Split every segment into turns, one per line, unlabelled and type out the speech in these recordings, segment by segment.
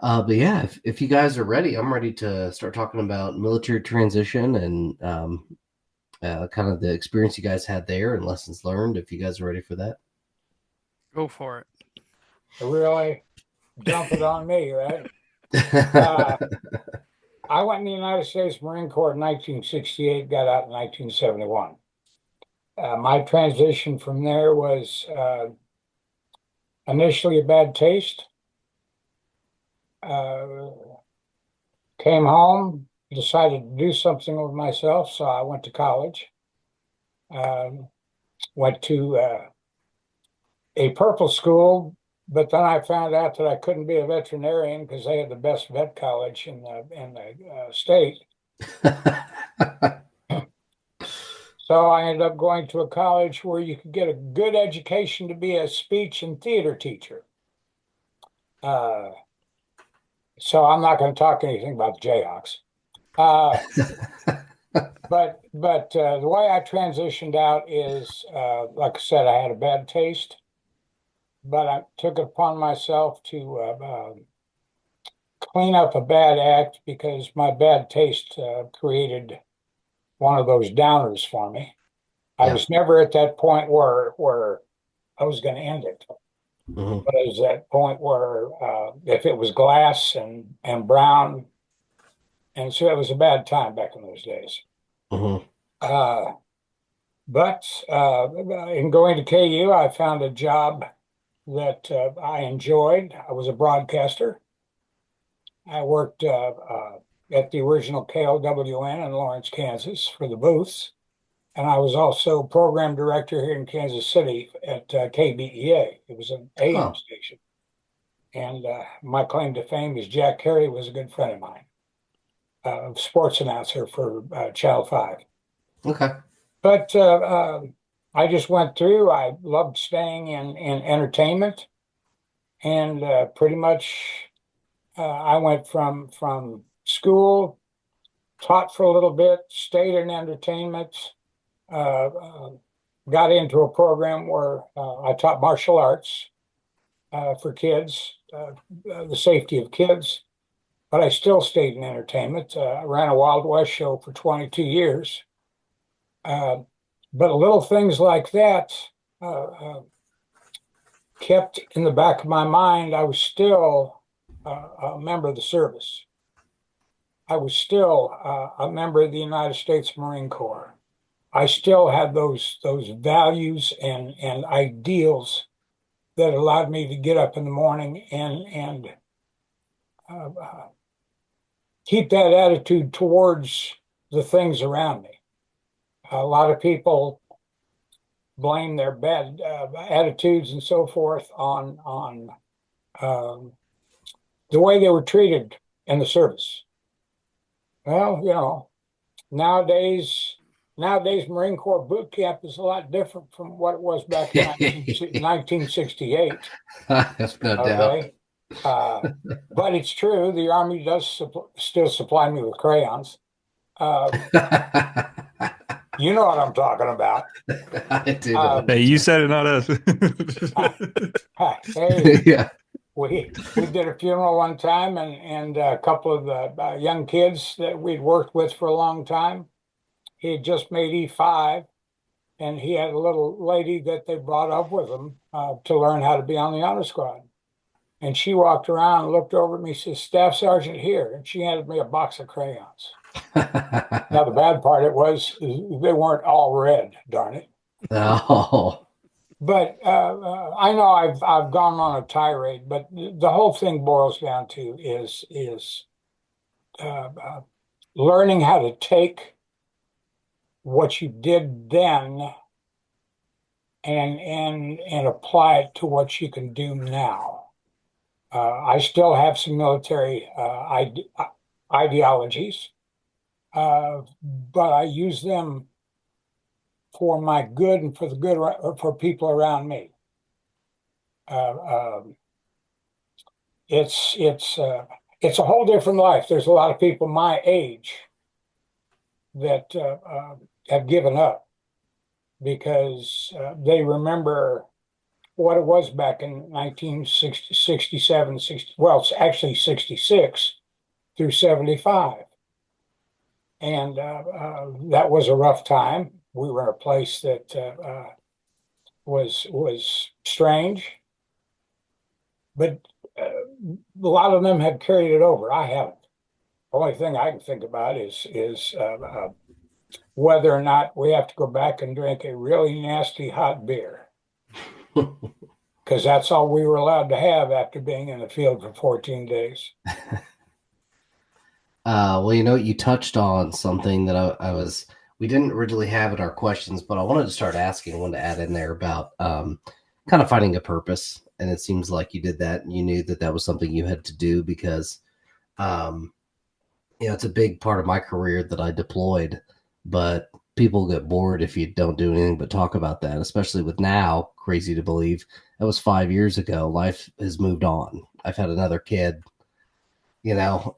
But yeah, if you guys are ready, I'm ready to start talking about military transition and kind of the experience you guys had there and lessons learned. If you guys are ready for that.
Go for it.
Really dump it on me, right? Uh, I went in the United States Marine Corps in 1968, got out in 1971. My transition from there was initially a bad taste. Uh, Came home, decided to do something with myself, so I went to college. Um, Went to a purple school, but then I found out that I couldn't be a veterinarian because they had the best vet college in the state. So I ended up going to a college where you could get a good education to be a speech and theater teacher. Uh, so I'm not going to talk anything about the Jayhawks. Uh, but the way I transitioned out is, like I said, I had a bad taste, but I took it upon myself to clean up a bad act because my bad taste created one of those downers for me. I
Yeah.
was never at that point where I was going to end it.
Hmm.
But it was that point where if it was glass and brown, and so it was a bad time back in those days.
Hmm.
Uh, but in going to KU, I found a job that I enjoyed. I was a broadcaster. I worked at the original KLWN in Lawrence, Kansas for the booths. And I was also program director here in Kansas City at KBEA. It was an AM
Oh,
station. And my claim to fame is Jack Carey was a good friend of mine, sports announcer for Channel 5.
okay.
But I just went through. I loved staying in entertainment. And pretty much I went from school, taught for a little bit, stayed in entertainment, uh, uh, got into a program where I taught martial arts for kids, the safety of kids, but I still stayed in entertainment. I ran a Wild West show for 22 years. Uh, but little things like that kept in the back of my mind. I was still a member of the service. I was still a member of the United States Marine Corps. I still had those values and ideals that allowed me to get up in the morning and keep that attitude towards the things around me. A lot of people blame their bad attitudes and so forth on um, the way they were treated in the service. Well, nowadays nowadays Marine Corps boot camp is a lot different from what it was back in 1968.
That's no doubt.
Okay. Uh, but it's true, the Army does still supply me with crayons. Uh, you know what I'm talking about.
I do know what
Um,
Hey, you said it, not us.
hey,
yeah.
we did a funeral one time, and a couple of the young kids that we'd worked with for a long time. He had just made E5, and he had a little lady that they brought up with him to learn how to be on the honor squad. And she walked around and looked over at me, says, "Staff Sergeant here." And she handed me a box of crayons. Now, the bad part it was they weren't all red, darn it.
Oh.
But I know I've gone on a tirade, but the whole thing boils down to is learning how to take what you did then and apply it to what you can do now. I still have some military ideologies, but I use them for my good and for the good for people around me. Uh, um, it's a whole different life. There's a lot of people my age that have given up because they remember what it was back in 1960, 67, 60, well, it's actually 66 through 75. And that was a rough time. We were in a place that was strange, but uh, a lot of them have carried it over. I haven't. The only thing I can think about is whether or not we have to go back and drink a really nasty hot beer, because that's all we were allowed to have after being in the field for 14 days.
Well, you touched on something that we didn't originally have in our questions, but I wanted to start asking, I wanted to add in there about kind of finding a purpose. And it seems like you did that and you knew that that was something you had to do because, um, it's a big part of my career that I deployed, but people get bored if you don't do anything but talk about that, especially with now, crazy to believe. That was 5 years ago. Life has moved on. I've had another kid, you know,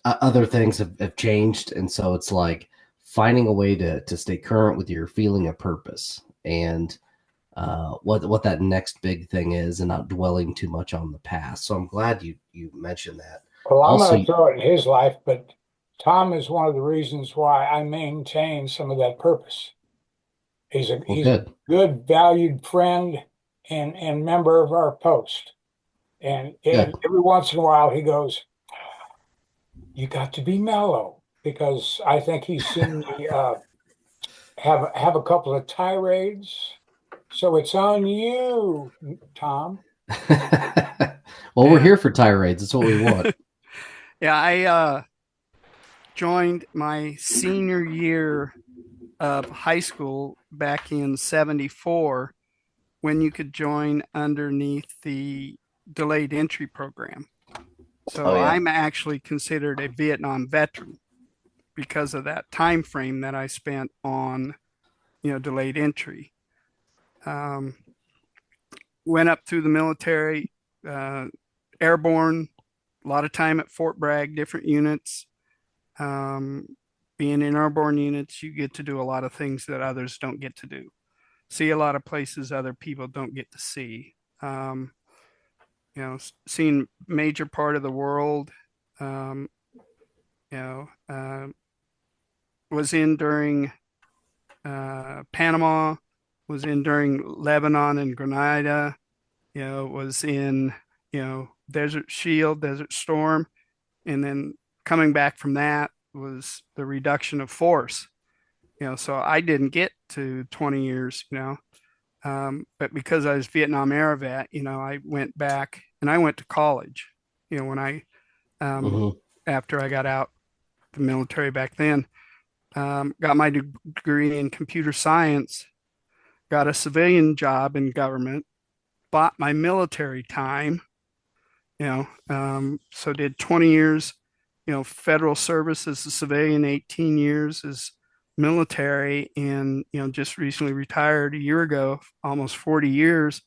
other things have changed. And so it's like finding a way to stay current with your feeling of purpose and what that next big thing is and not dwelling too much on the past. So I'm glad you mentioned that.
Well, I'm
Also,
going to throw it in his life, but Tom is one of the reasons why I maintain some of that purpose.
well,
He's a
good.
good, valued friend and member of our post. And
Good.
every once in a while he goes, "You got to be mellow," because I think he's seen me have a couple of tirades. So it's on you, Tom.
Well, we're
Yeah.
here for tirades. That's what we want.
Yeah, I joined my senior year of high school back in 74 when you could join underneath the delayed entry program.
Oh
So
yeah.
I'm actually considered a Vietnam veteran because of that time frame that I spent on, delayed entry. Um, Went up through the military, uh, airborne, a lot of time at Fort Bragg, different units. Um, Being in airborne units, you get to do a lot of things that others don't get to do. See a lot of places other people don't get to see. Seeing major part of the world. Um, you know, uh, was in during Panama, was in during Lebanon and Grenada. Was in Desert Shield, Desert Storm, and then coming back from that was the reduction of force. So I didn't get to 20 years. But because I was Vietnam era vet, I went back and I went to college. When I um,
Hmm.
after I got out the military back then, got my degree in computer science, got a civilian job in government, bought my military time. So did 20 years, federal service as a civilian, 18 years as military, and just recently retired a year ago, almost 40 years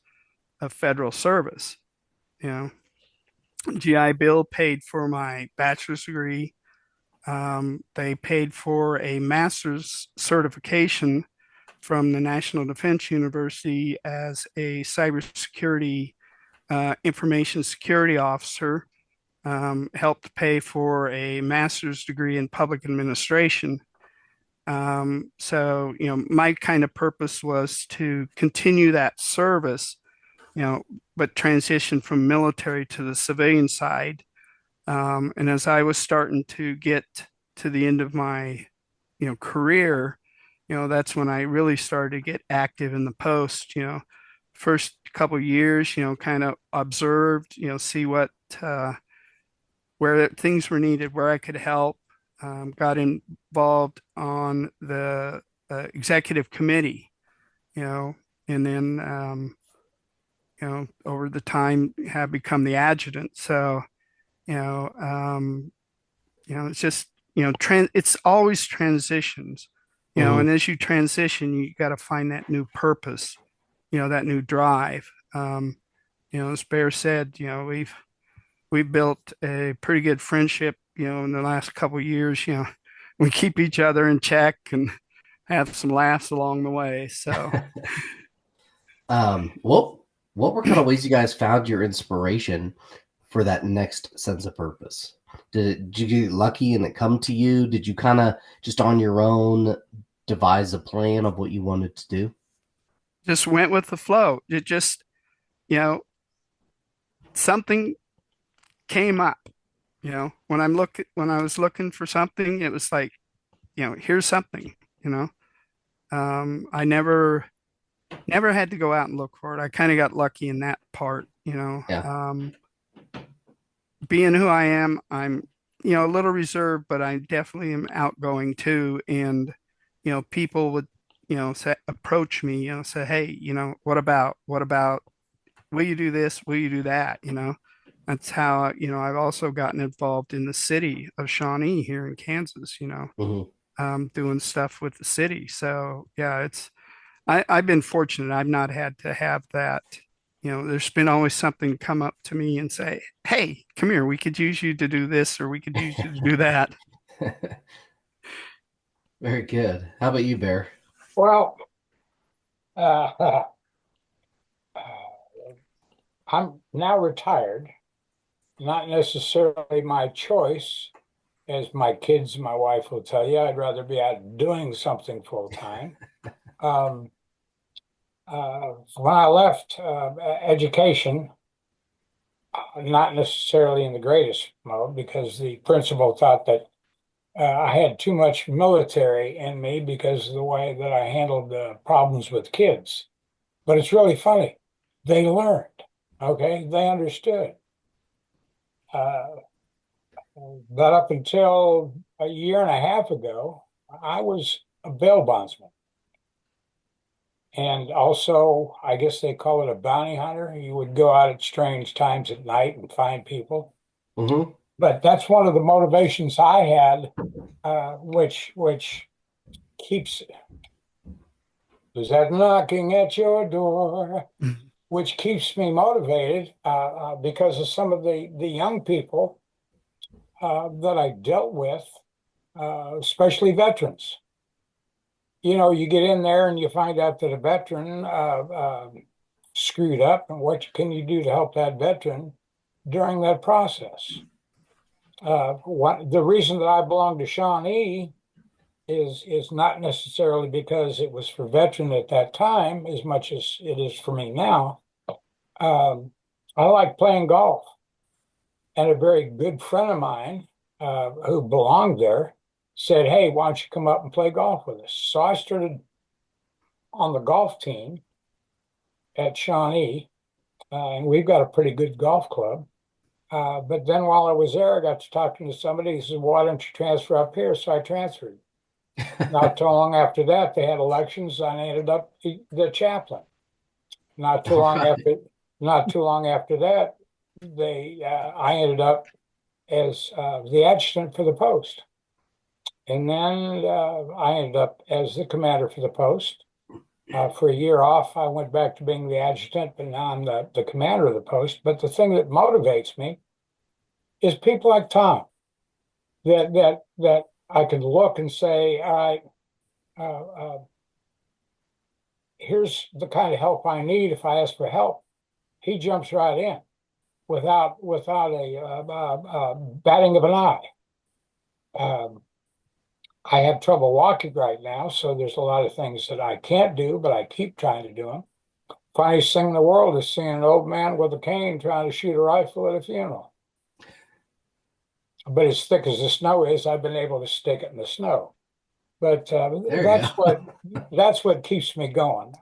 of federal service. You know, GI Bill paid for my bachelor's degree. They paid for a master's certification from the National Defense University as a cybersecurity information security officer. Helped pay for a master's degree in public administration. So, my kind of purpose was to continue that service, but transition from military to the civilian side. And as I was starting to get to the end of my, career, that's when I really started to get active in the post. First couple of years, kind of observed, see what where things were needed, where I could help. Got involved on the executive committee, you know, and then over the time have become the adjutant. So you know, um, it's just it's always transitions, and
Hmm.
as you transition, you got to find that new purpose, that new drive. As Bear said, we've built a pretty good friendship, in the last couple of years. We keep each other in check and have some laughs along the way. So
What were kind of ways you guys found your inspiration for that next sense of purpose? Did you get lucky and it come to you? Did you kind of just on your own devise a plan of what you wanted to do?
Just went with the flow. It just, you know, something came up. When I was looking for something, it was like, here's something, you know. I never had to go out and look for it. I kind of got lucky in that part, you know.
Yeah.
Being who I am, I'm, a little reserved, but I definitely am outgoing too. And, people would, approach me, say, hey, what about, will you do this? Will you do that? That's how, I've also gotten involved in the city of Shawnee here in Kansas,
Hmm.
doing stuff with the city. So yeah, I've been fortunate. I've not had to have that. There's been always something come up to me and say, "Hey, come here. We could use you to do this, or we could use you to do that."
Very good. How about you, Bear?
Well, uh, I'm now retired, not necessarily my choice, as my kids and my wife will tell you. I'd rather be out doing something full time. Um, when I left education, not necessarily in the greatest mode, because the principal thought that I had too much military in me because of the way that I handled the problems with kids. But it's really funny. They learned, okay? They understood. Uh, but up until a year and a half ago, I was a bail bondsman. And also, I guess they call it a bounty hunter. You would go out at strange times at night and find people.
Hmm.
But that's one of the motivations I had, which keeps is that knocking at your door, which keeps me motivated because of some of the young people that I dealt with, especially veterans. You get in there and you find out that a veteran screwed up, and what can you do to help that veteran during that process? The reason that I belong to Shawnee is not necessarily because it was for veteran at that time as much as it is for me now. Um, I like playing golf, and a very good friend of mine who belonged there said, "Hey, why don't you come up and play golf with us?" So I started on the golf team at Shawnee, and we've got a pretty good golf club. But then while I was there, I got to talking to somebody. He said, "Why don't you transfer up here?" So I transferred. Not too long after that, they had elections, and I ended up the chaplain. Not too
All
long
right.
after, not too long after that, I ended up as the adjutant for the post, and then I ended up as the commander for the post. For a year off, I went back to being the adjutant, but now I'm the commander of the post. But the thing that motivates me is people like Tom that I can look and say, all right, here's the kind of help I need if I ask for help. He jumps right in without a batting of an eye. Um, I have trouble walking right now, so there's a lot of things that I can't do, but I keep trying to do them. Funniest thing in the world is seeing an old man with a cane trying to shoot a rifle at a funeral. But as thick as the snow is, I've been able to stick it in the snow. But
There you
that's
go.
what keeps me going.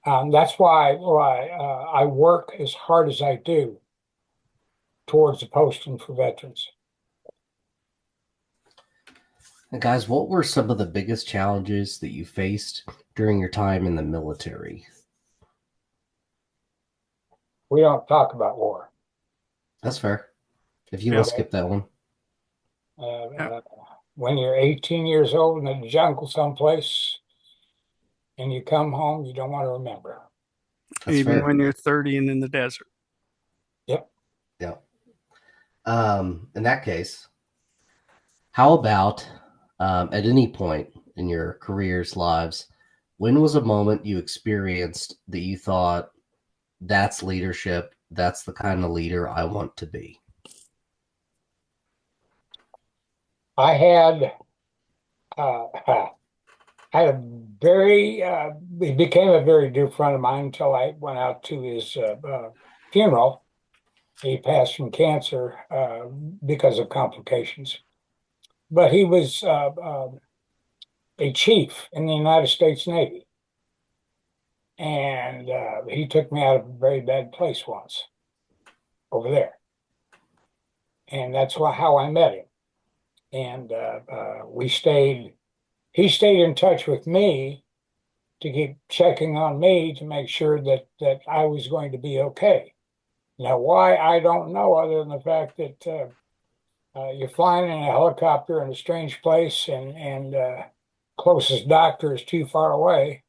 That's why I work as hard as I do towards the posting for veterans.
And guys, what were some of the biggest challenges that you faced during your time in the military?
We don't talk about war.
That's fair. If you want
Yeah.
to skip that one.
Uh,
Yeah.
uh, when you're 18 years old in the jungle someplace and you come home, you don't want to remember.
That's
Even
fair.
when you're 30 and in the desert.
Yep.
Yeah. In that case, how about at any point in your careers, lives, When was a moment you experienced that you thought that's leadership? That's the kind of leader I want to be.
I had I had a very he became a very dear friend of mine until I went out to his funeral. He passed from cancer because of complications, but he was a chief in the United States Navy, and he took me out of a very bad place once over there, and that's how I met him. And we stayed. He stayed in touch with me to keep checking on me to make sure that I was going to be okay. Now, why I don't know, other than the fact that you're flying in a helicopter in a strange place, and closest doctor is too far away,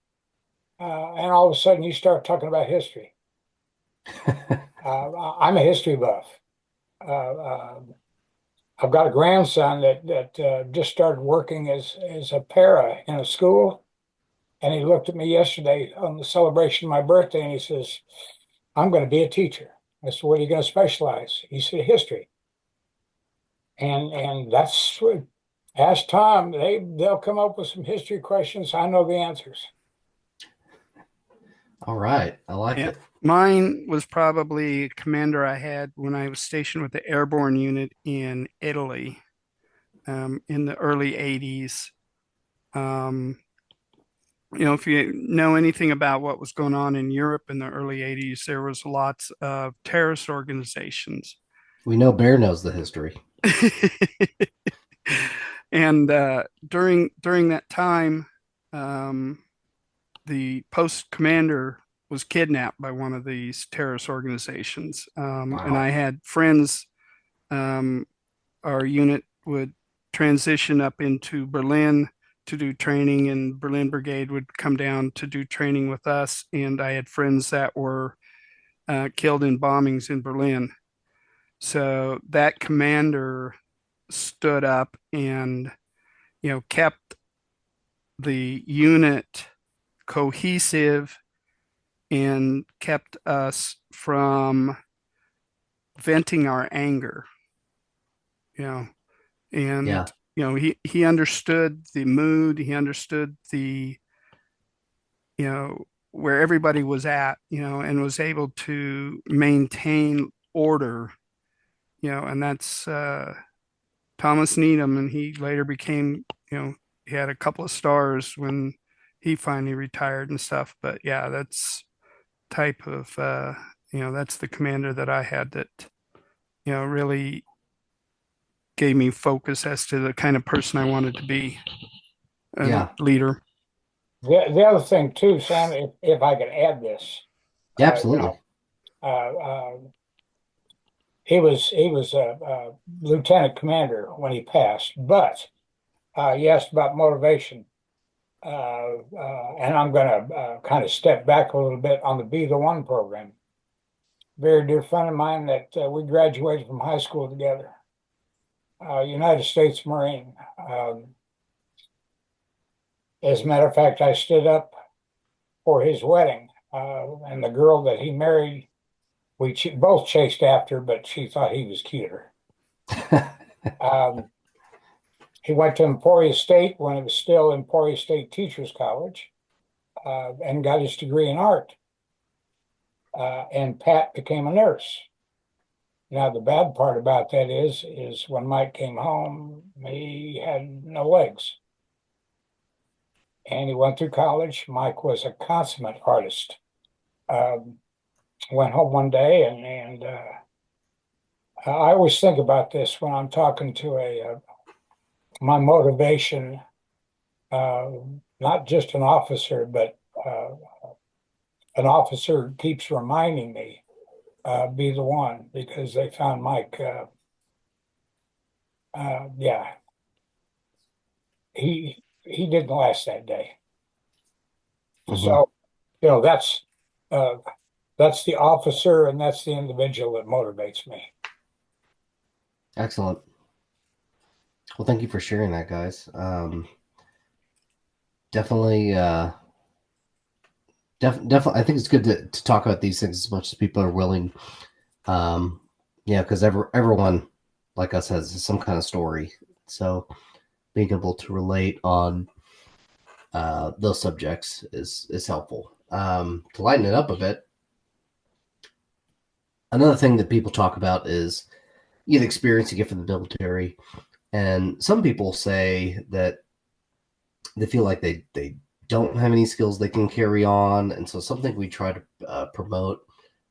and all of a sudden you start talking about history. I'm a history buff. Uh, uh, I've got a grandson that just started working as a para in a school, and he looked at me yesterday on the celebration of my birthday, and he says, "I'm going to be a teacher." I said, "What are you going to specialize?" He said, "History." And that's what, ask Tom. They'll come up with some history questions. I know the answers.
All right. I like
Yeah.
it.
Mine was probably a commander I had when I was stationed with the airborne unit in Italy in the early 80s. Um, if you know anything about what was going on in Europe in the early 80s, there was lots of terrorist organizations.
We know Bear knows the history.
And during that time, um, the post commander was kidnapped by one of these terrorist organizations. And
Wow.
I had friends. Our unit would transition up into Berlin to do training, and Berlin Brigade would come down to do training with us. And I had friends that were killed in bombings in Berlin. So that commander stood up and kept the unit cohesive and kept us from venting our anger, you know,
Yeah.
and he understood the mood, he understood the where everybody was at, and was able to maintain order, and that's Thomas Needham, and he later became, he had a couple of stars when he finally retired and stuff. But yeah, that's type of that's the commander that I had that really gave me focus as to the kind of person I wanted to be, a
Yeah.
leader.
The other thing too, Sam, if I could add this,
Yeah,
you
absolutely.
know, he was a lieutenant commander when he passed, but you asked about motivation, and I'm going to kind of step back a little bit on the Be the One program. Very dear friend of mine that we graduated from high school together, United States Marine. As a matter of fact, I stood up for his wedding, and the girl that he married, we both chased after, but she thought he was cuter. Um, he went to Emporia State when it was still Emporia State Teachers College, and got his degree in art. And Pat became a nurse. Now, the bad part about that is when Mike came home, he had no legs. And he went through college. Mike was a consummate artist. Um, Went home one day, and I always think about this when I'm talking to my motivation, uh, not just an officer, but an officer keeps reminding me, be the one, because they found Mike. Yeah, he didn't last that day.
Hmm.
So, that's uh, the officer, and that's the individual that motivates me.
Excellent. Well, thank you for sharing that, guys. Definitely. Definitely, I think it's good to talk about these things as much as people are willing. Um, yeah, because everyone like us has some kind of story. So being able to relate on those subjects is helpful. To lighten it up a bit, another thing that people talk about is the experience you get from the military, and some people say that they feel like they don't have any skills they can carry on, and so something we try to promote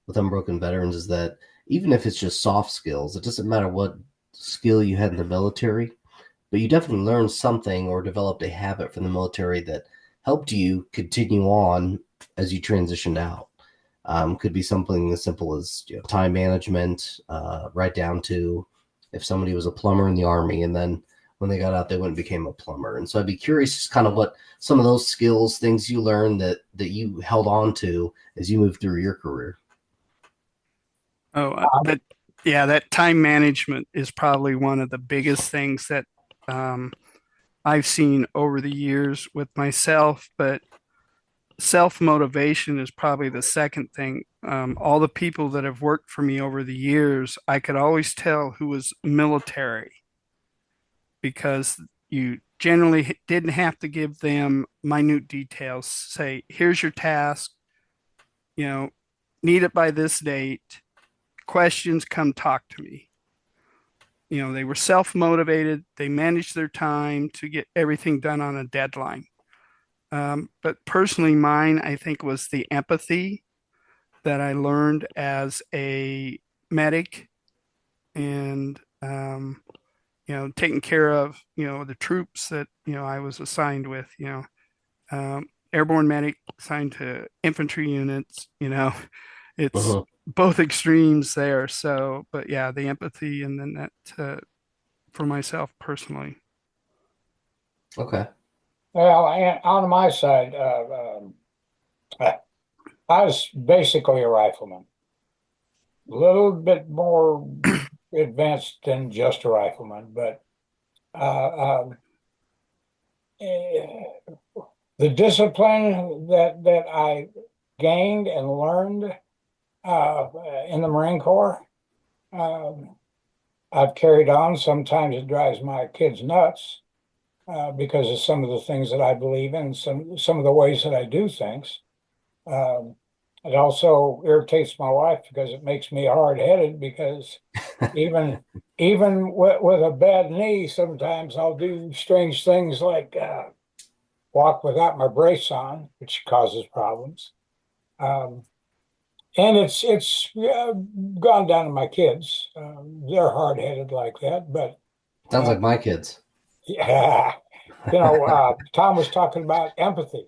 with Unbroken Veterans is that even if it's just soft skills, it doesn't matter what skill you had in the military, but you definitely learned something or developed a habit from the military that helped you continue on as you transitioned out. Could be something as simple as time management, right down to if somebody was a plumber in the army and then when they got out, they went and became a plumber. And so I'd be curious just kind of what some of those skills, things you learned that you held on to as you moved through your career.
Oh,
Um,
that time management is probably one of the biggest things that um, I've seen over the years with myself, but self motivation is probably the second thing. All the people that have worked for me over the years, I could always tell who was military because you generally didn't have to give them minute details. Say, here's your task, you know, need it by this date. Questions, come talk to me. They were self motivated, they managed their time to get everything done on a deadline. But personally, mine, I think, was the empathy that I learned as a medic and, taking care of, the troops that, I was assigned with, airborne medic assigned to infantry units, it's
Uh-huh.
both extremes there. So, but yeah, the empathy and then that for myself personally.
Okay.
well, and on my side, I was basically a rifleman, a little bit more advanced than just a rifleman, but eh, the discipline that I gained and learned in the Marine Corps, um, I've carried on. Sometimes it drives my kids nuts because of some of the things that I believe in, some of the ways that I do things. Um, it also irritates my wife because it makes me hard-headed because even even with a bad knee, sometimes I'll do strange things like walk without my brace on, which causes problems. Um, and it's gone down to my kids. They're hard-headed like that, but
Sounds
uh,
like my kids.
yeah, Tom was talking about empathy.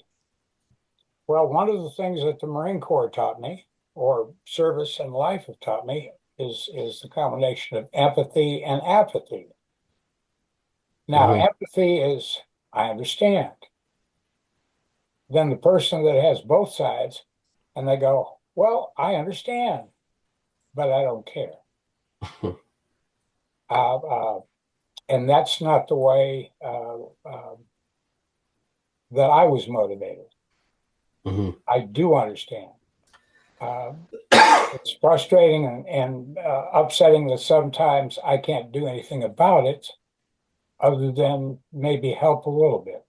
Well, one of the things that the Marine Corps taught me, or service and life have taught me, is the combination of empathy and apathy. Now,
Hmm.
empathy is I understand. Then the person that has both sides, and they go, "Well, I understand, but I don't care." Uh, uh, and that's not the way that I was motivated.
Hmm.
I do understand. Uh, it's frustrating and upsetting that sometimes I can't do anything about it other than maybe help a little bit.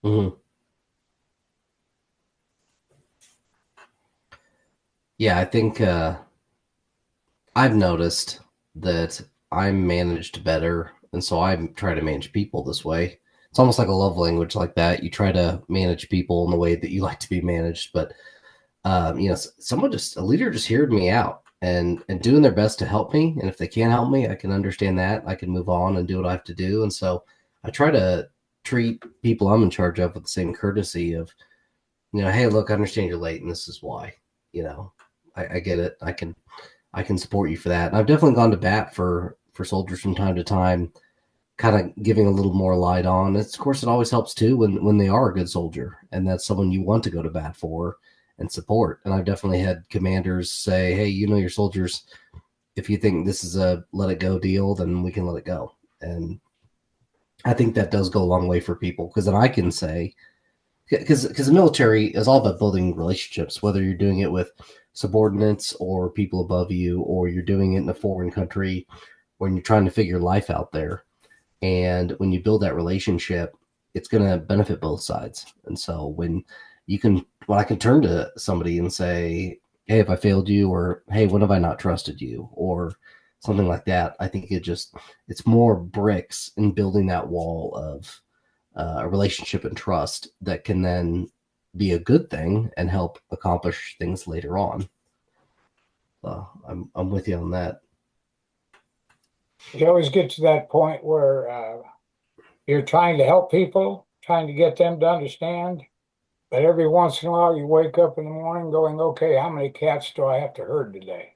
Hmm. Yeah, I think I've noticed that I'm managed better, and so I try to manage people this way. It's almost like a love language like that. You try to manage people in the way that you like to be managed, but someone just a leader just heard me out and doing their best to help me. And if they can't help me, I can understand that. I can move on and do what I have to do. And so I try to treat people I'm in charge of with the same courtesy of, hey, look, I understand you're late, and this is why. You know, I get it. I can support you for that. And I've definitely gone to bat for soldiers from time to time, kind of giving a little more light on. Of course, it always helps too when they are a good soldier and that's someone you want to go to bat for and support. And I've definitely had commanders say, "Hey, your soldiers. If you think this is a let it go deal, then we can let it go." And I think that does go a long way for people because then I can say, because the military is all about building relationships, whether you're doing it with subordinates or people above you, or you're doing it in a foreign country when you're trying to figure life out there. And when you build that relationship, it's going to benefit both sides. And so when I can turn to somebody and say, hey, if I failed you, or hey, when have I not trusted you, or something like that, I think it's more bricks in building that wall of a relationship and trust that can then be a good thing and help accomplish things later on. I'm with you on that.
You always get to that point where you're trying to help people, trying to get them to understand. But every once in a while, you wake up in the morning going, okay, how many cats do I have to herd today?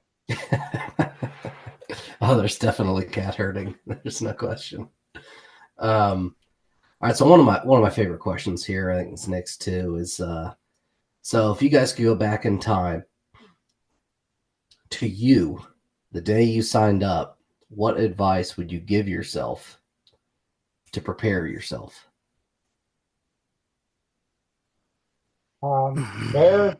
Oh, there's definitely cat herding. There's no question. All right, so one of my favorite questions here, I think it's next too, is so if you guys could go back in time to you, the day you signed up, what advice would you give yourself to prepare yourself?
There,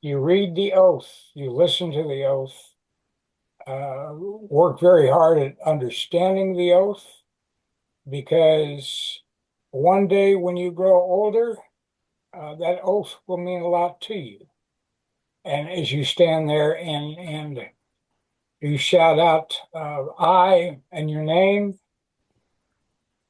you read the oath, you listen to the oath, work very hard at understanding the oath because one day when you grow older, that oath will mean a lot to you. And as you stand there and you shout out, I and your name,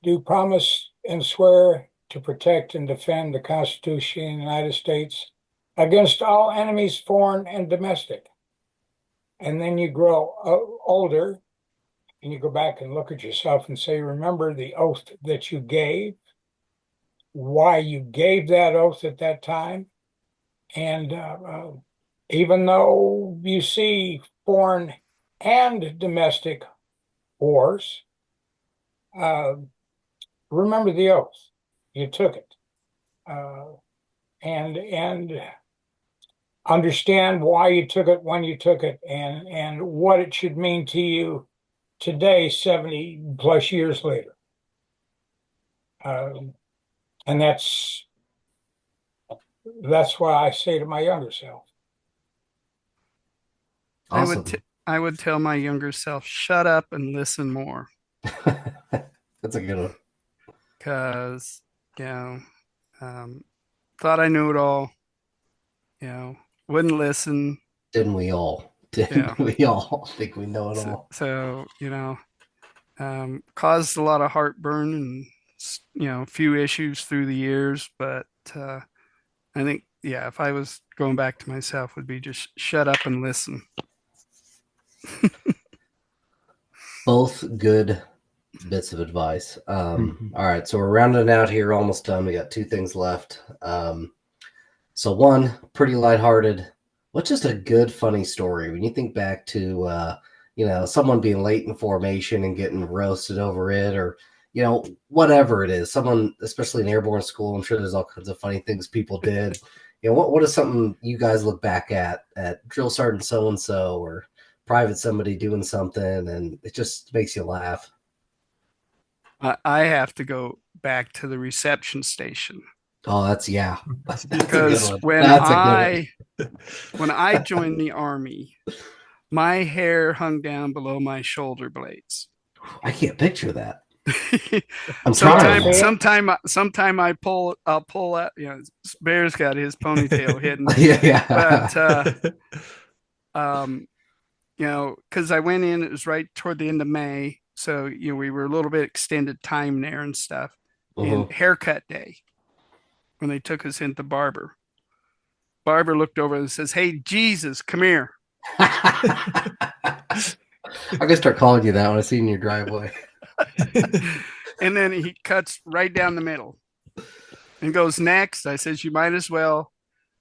do promise and swear to protect and defend the Constitution of the United States against all enemies, foreign and domestic. And then you grow older and you go back and look at yourself and say, remember the oath that you gave, why you gave that oath at that time. And even though you see foreign and domestic wars, uh, remember the oath. You took it. Uh, and understand why you took it, when you took it, and what it should mean to you today, 70 plus years later. And that's what I say to my younger self.
Awesome.
I would tell my younger self, shut up and listen more.
That's a good one.
Because, you know, um, thought I knew it all, you know, wouldn't listen.
Didn't we all?
Yeah.
Didn't we all think we know it all?
You know, caused a lot of heartburn and, you know, a few issues through the years. But I think, yeah, if I was going back to myself, would be just shut up and listen.
Both good bits of advice. All right, so we're rounding out here, almost done. We got two things left. So one, pretty lighthearted. What's just a good, funny story when you think back to, someone being late in formation and getting roasted over it, or whatever it is. Someone, especially in airborne school, I'm sure there's all kinds of funny things people did. What is something you guys look back at drill sergeant so and so or private somebody doing something, and it just makes you laugh.
I have to go back to the reception station.
Oh, yeah, that's a good
Because
one. That's a good
when I joined the Army, my hair hung down below my shoulder blades.
one. I can't picture that. I'm
sometime,
trying.
sometime I'll pull out. You know, Bear's got his ponytail hidden,
Yeah.
but because I went in, it was right toward the end of May, so we were a little bit extended time there and stuff. And haircut day, when they took us into the barber. Barber looked over and says, "Hey, Jesus, come here."
I'm gonna start calling you that when I see you in your driveway.
And then he cuts right down the middle and goes, "Next." I says, "You might as well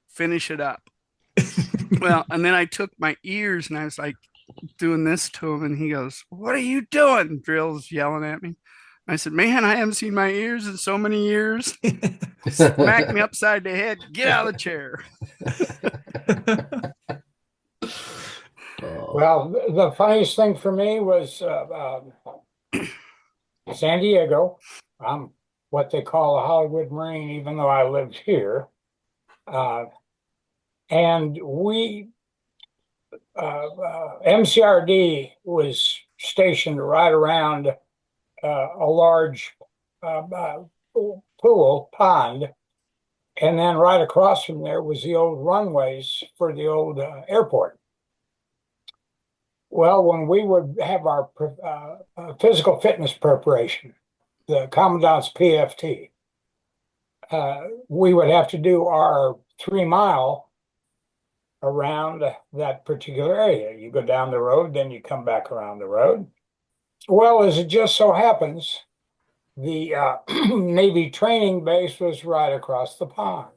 finish it up." Well, and then I took my ears and I was like doing this to him, and he goes, "What are you doing?" Drill's yelling at me. I said, "Man, I haven't seen my ears in so many years." Smack me upside the head. Get out of the chair.
Well, the funniest thing for me was San Diego. I'm what they call a Hollywood Marine, even though I lived here. Uh, and MCRD was stationed right around a large pond. And then right across from there was the old runways for the old airport. Well, when we would have our physical fitness preparation, the Commandant's PFT, we would have to do our 3 mile around that particular area. You go down the road, then you come back around the road. Well, as it just so happens, the Navy training base was right across the pond.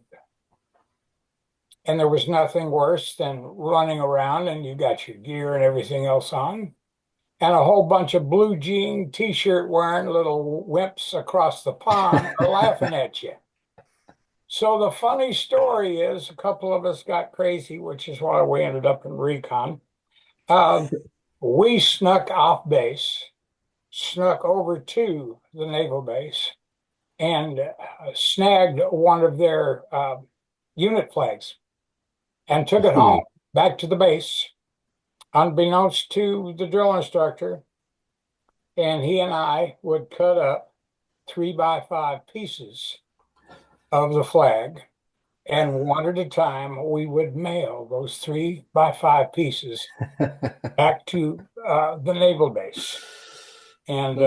And there was nothing worse than running around and you got your gear and everything else on, and a whole bunch of blue jean t-shirt wearing little wimps across the pond are laughing at you. So the funny story is a couple of us got crazy, which is why we ended up in recon. We snuck off base, snuck over to the naval base, and snagged one of their unit flags and took it home back to the base, unbeknownst to the drill instructor. And he and I would cut up 3x5 pieces of the flag, and one at a time we would mail those 3x5 pieces back to the naval base. And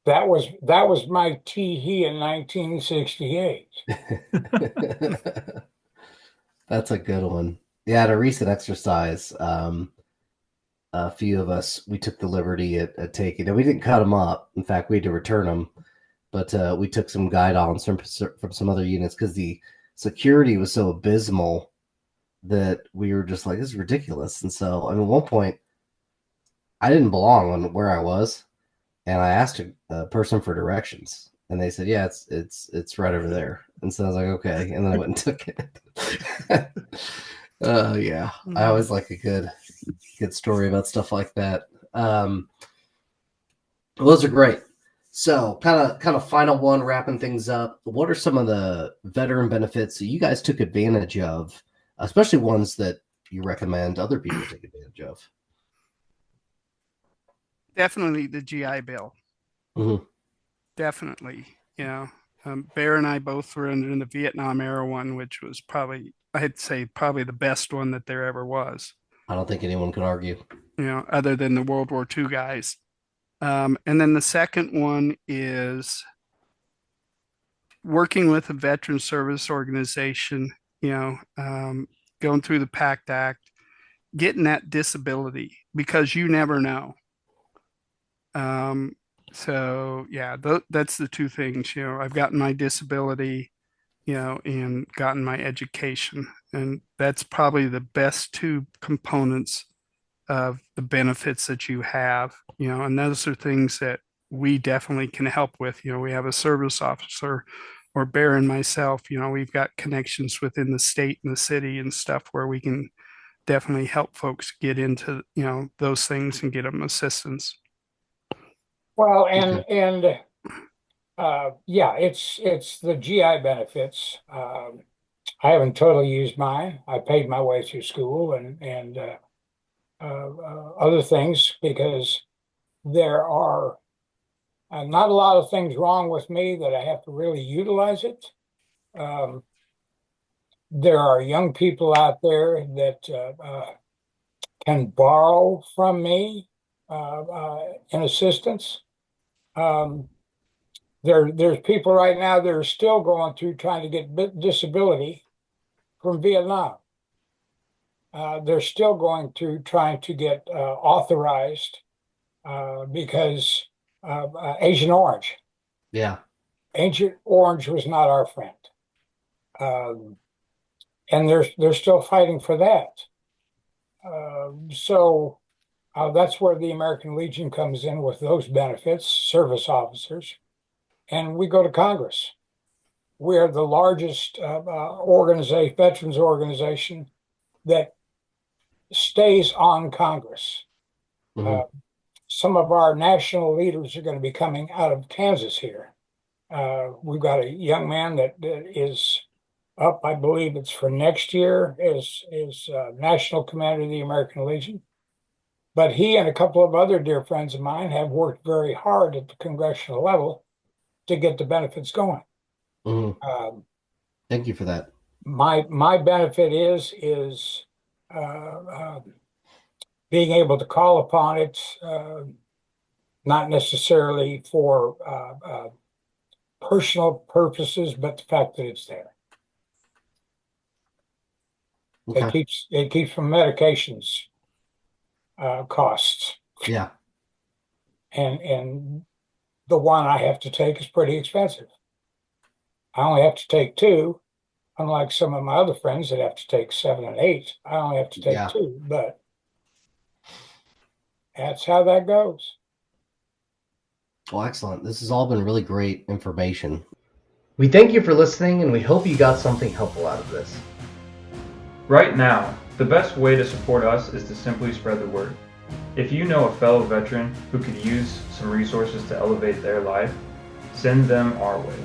that was my tee-hee in 1968.
That's a good one. Yeah, at a recent exercise, a few of us, we took the liberty at taking, and we didn't cut them up. In fact, we had to return them, but we took some guidons from some other units because the security was so abysmal that we were just like, this is ridiculous. And so, I mean, at one point, I didn't belong on where I was, and I asked a person for directions, and they said, "Yeah, it's right over there." And so I was like, "Okay," and then I went and took it. Yeah, I always like a good story about stuff like that. Those are great. So, kind of final one, wrapping things up. What are some of the veteran benefits that you guys took advantage of, especially ones that you recommend other people take advantage of?
Definitely the GI Bill.
Mm-hmm.
Definitely. Bear and I both were in the Vietnam era one, which was probably, I'd say, probably the best one that there ever was.
I don't think anyone could argue.
Other than the World War II guys. And then the second one is working with a veteran service organization, going through the PACT Act, getting that disability because you never know. So yeah, that's the two things. I've gotten my disability, and gotten my education, and that's probably the best two components of the benefits that you have. And those are things that we definitely can help with. We have a service officer, or Bear and myself. We've got connections within the state and the city and stuff where we can definitely help folks get into those things and get them assistance.
Well,
Okay.
and yeah, it's the GI benefits. I haven't totally used mine. I paid my way through school and other things because there are not a lot of things wrong with me that I have to really utilize it. Um, there are young people out there that can borrow from me in assistance. Um, there's people right now that are still going through trying to get disability from Vietnam. They're still going through trying to get authorized because Agent Orange.
Yeah.
Agent Orange was not our friend, um, and they're still fighting for that. So that's where the American Legion comes in with those benefits, service officers, and we go to Congress. We're the largest veterans organization that stays on Congress.
Mm-hmm.
Some of our national leaders are going to be coming out of Kansas here. We've got a young man that is up, I believe it's for next year, is National Commander of the American Legion. But he and a couple of other dear friends of mine have worked very hard at the congressional level to get the benefits going.
Mhm. Thank you for that.
My benefit is uh, uh, being able to call upon it, not necessarily for personal purposes, but the fact that it's there.
Okay.
It keeps from medications costs,
Yeah.
and the one I have to take is pretty expensive. I only have to take two, unlike some of my other friends that have to take 7 and 8. I only have to take
Yeah.
two, but that's how that goes.
Well, excellent. This has all been really great information. We thank you for listening, and we hope you got something helpful out of this.
Right now, the best way to support us is to simply spread the word. If you know a fellow veteran who could use some resources to elevate their life, send them our way.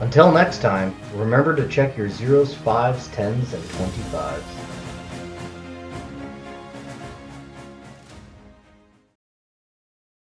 Until next time, remember to check your 0s, 5s, 10s, and 25s.